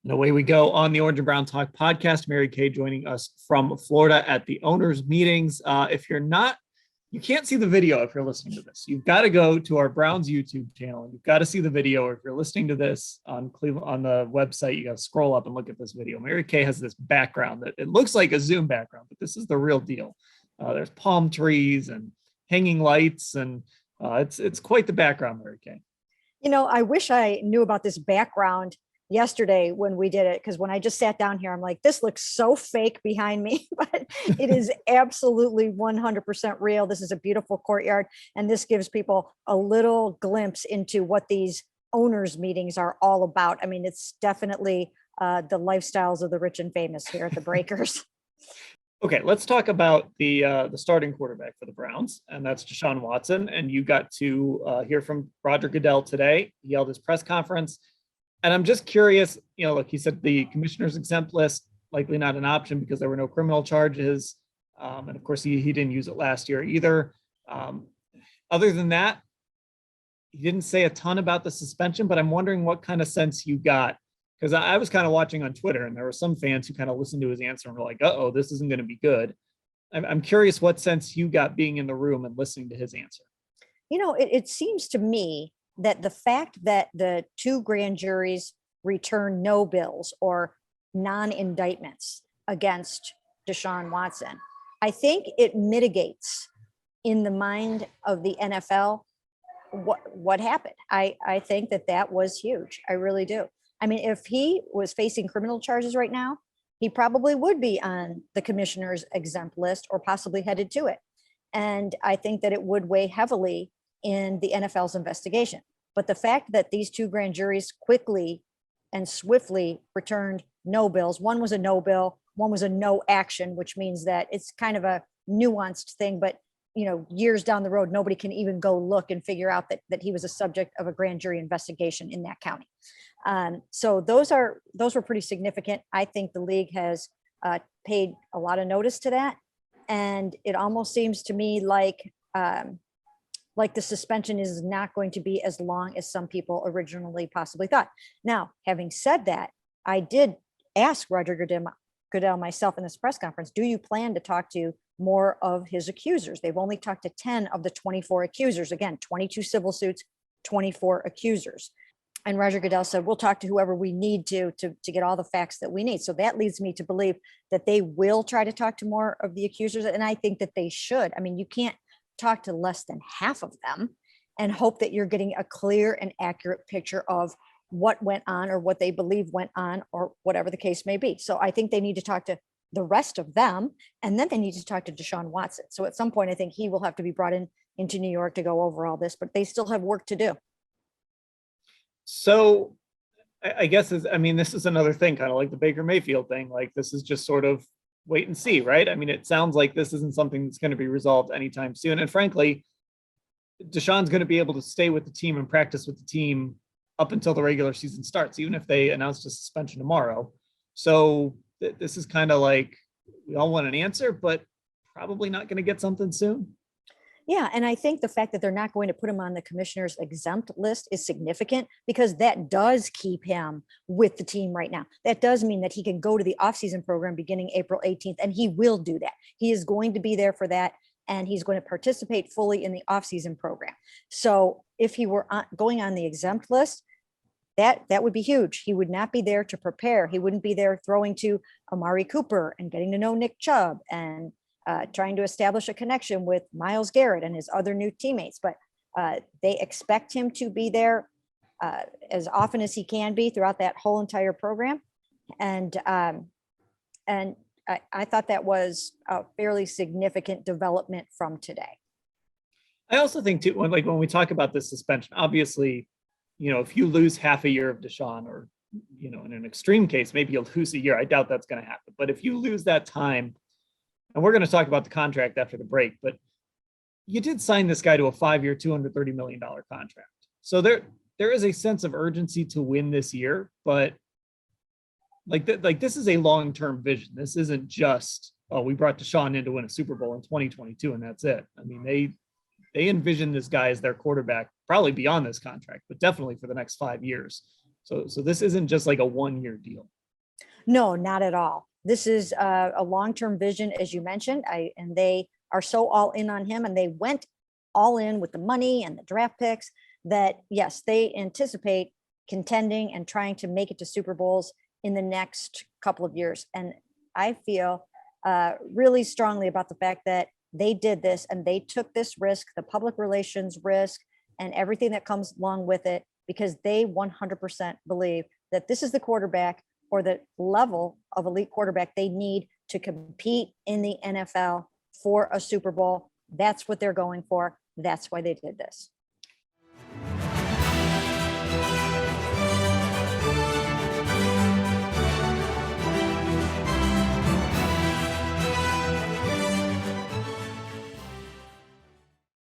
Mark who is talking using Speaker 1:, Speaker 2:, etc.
Speaker 1: And away we go on the Orange and Brown Talk podcast. Mary Kay joining us from Florida at the owners' meetings. If you're not, you can't see the video if you're listening to this. You've got to go to our Browns YouTube channel. You've got to see the video. Or if you're listening to this on Cleveland on the website, you got to scroll up and look at this video. Mary Kay has this background that it looks like a Zoom background, but this is the real deal. There's palm trees and hanging lights, and it's quite the background, Mary Kay.
Speaker 2: You know, I wish I knew about this background yesterday when we did it, because when I just sat down here, I'm like, this looks so fake behind me, but it is absolutely 100% real. This is a beautiful courtyard, and this gives people a little glimpse into what these owners meetings are all about. I mean, it's definitely the lifestyles of the rich and famous here at the Breakers.
Speaker 1: Okay, let's talk about the starting quarterback for the Browns, and that's Deshaun Watson. And you got to hear from Roger Goodell today. He held his press conference. And I'm just curious, look, he said the commissioner's exempt list, likely not an option because there were no criminal charges. And of course, he didn't use it last year either. Other than that, he didn't say a ton about the suspension, but I'm wondering what kind of sense you got. Because I was kind of watching on Twitter, and there were some fans who kind of listened to his answer and were like, uh-oh, this isn't going to be good. I'm curious what sense you got being in the room and listening to his answer.
Speaker 2: It seems to me that the fact that the two grand juries returned no bills or non-indictments against Deshaun Watson, I think it mitigates in the mind of the NFL what happened. I think that was huge. I really do. I mean, if he was facing criminal charges right now, he probably would be on the commissioner's exempt list or possibly headed to it. And I think that it would weigh heavily in the NFL's investigation. But the fact that these two grand juries quickly and swiftly returned no bills, one was a no bill, one was a no action, which means that it's kind of a nuanced thing, but years down the road, nobody can even go look and figure out that he was a subject of a grand jury investigation in that county. So those were pretty significant. I think the league has paid a lot of notice to that. And it almost seems to me like the suspension is not going to be as long as some people originally possibly thought. Now, having said that, I did ask Roger Goodell myself in this press conference, do you plan to talk to more of his accusers? They've only talked to 10 of the 24 accusers. Again, 22 civil suits, 24 accusers. And Roger Goodell said, we'll talk to whoever we need to get all the facts that we need. So that leads me to believe that they will try to talk to more of the accusers. And I think that they should. I mean, you can't talk to less than half of them and hope that you're getting a clear and accurate picture of what went on or what they believe went on or whatever the case may be. So I think they need to talk to the rest of them, and then they need to talk to Deshaun Watson. So at some point, I think he will have to be brought into New York to go over all this, but they still have work to do.
Speaker 1: So I guess, this is another thing, kind of like the Baker Mayfield thing. Like, this is just sort of wait and see, right? I mean, it sounds like this isn't something that's going to be resolved anytime soon. And frankly, Deshaun's going to be able to stay with the team and practice with the team up until the regular season starts, even if they announced a suspension tomorrow. So this is kind of like, we all want an answer, but probably not going to get something soon.
Speaker 2: Yeah. And I think the fact that they're not going to put him on the commissioner's exempt list is significant, because that does keep him with the team right now. That does mean that he can go to the offseason program beginning April 18th, and he will do that. He is going to be there for that, and he's going to participate fully in the offseason program. So if he were going on the exempt list, that would be huge. He would not be there to prepare. He wouldn't be there throwing to Amari Cooper and getting to know Nick Chubb and trying to establish a connection with Myles Garrett and his other new teammates. But they expect him to be there as often as he can be throughout that whole entire program. And I thought that was a fairly significant development from today.
Speaker 1: I also think too, when we talk about this suspension, obviously, if you lose half a year of Deshaun, or, in an extreme case, maybe you'll lose a year. I doubt that's going to happen. But if you lose that time, and we're going to talk about the contract after the break, but you did sign this guy to a 5-year, $230 million contract. So there is a sense of urgency to win this year, but this is a long-term vision. This isn't just, we brought Deshaun in to win a Super Bowl in 2022 and that's it. I mean, they envision this guy as their quarterback, probably beyond this contract, but definitely for the next 5 years. So this isn't just like a 1-year deal.
Speaker 2: No, not at all. This is a long-term vision, as you mentioned. And they are so all in on him, and they went all in with the money and the draft picks that, yes, they anticipate contending and trying to make it to Super Bowls in the next couple of years. And I feel really strongly about the fact that they did this and they took this risk, the public relations risk, and everything that comes along with it, because they 100% believe that this is the quarterback or the level of elite quarterback they need to compete in the NFL for a Super Bowl. That's what they're going for. That's why they did this.